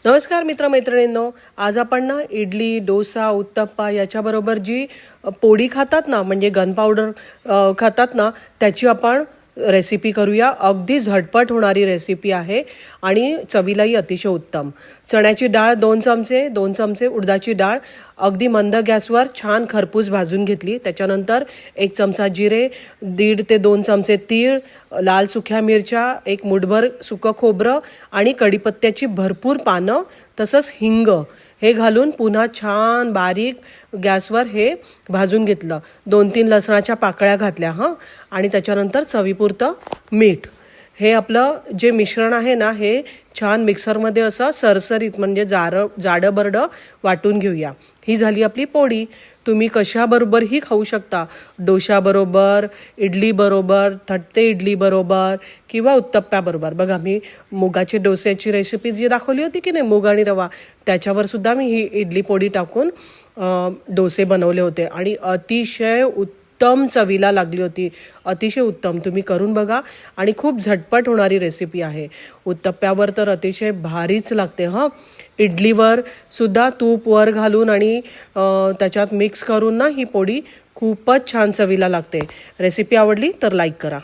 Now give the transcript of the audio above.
नमस्कार मित्रमैत्रिणींनो, आज आपण ना इडली, डोसा, उत्तप्पा याच्याबरोबर जी पोळी खातात ना, म्हणजे गन पावडर खातात ना, त्याची आपण रेसिपी करूया. अगदी झटपट होणारी रेसिपी आहे आणि चवीलाही अतिशय उत्तम. चण्याची डाळ 2 चमचे उडदाची डाळ अगदी मंद गॅसवर छान खरपूस भाजून घेतली. त्याच्यानंतर 1 चमचा जिरे, 1.5 ते 2 चमचे तीळ, लाल सुक्या मिरच्या, 1 मुठभर सुकं खोबरं आणि कढीपत्त्याची भरपूर पानं, तसंच हिंग हे घालून पुन्हा छान बारीक गॅसवर हे भाजून घेतलं. 2-3 लसणाच्या पाकळ्या घातल्या आणि त्याच्यानंतर चवीपुरतं मीठ. हे आपलं जे मिश्रण आहे ना, हे छान मिक्सरमध्ये असं सरसरीत म्हणजे जाडं बरडं वाटून घेऊया. ही झाली आपली पोळी. तुम्ही कशाबरोबरही खाऊ शकता. डोशाबरोबर, इडलीबरोबर, थट्टे इडलीबरोबर किंवा उत्तप्प्याबरोबर. बघा, मी मुगाची डोस्याची रेसिपी जी दाखवली होती की नाही, मूग आणि रवा, त्याच्यावर सुद्धा मी ही इडली पोळी टाकून डोसे बनवले होते आणि अतिशय उत्तम चवीला लागली होती. अतिशय उत्तम. तुम्ही करून बघा आणि खूप झटपट होणारी रेसिपी आहे. उत्तप्प्यावर तर अतिशय भारीच लागते. इडलीवर सुद्धा तूप वर घालून आणि त्याच्यात मिक्स करून ना ही पोळी खूपच छान चवीला लागते. रेसिपी आवडली तर लाईक करा.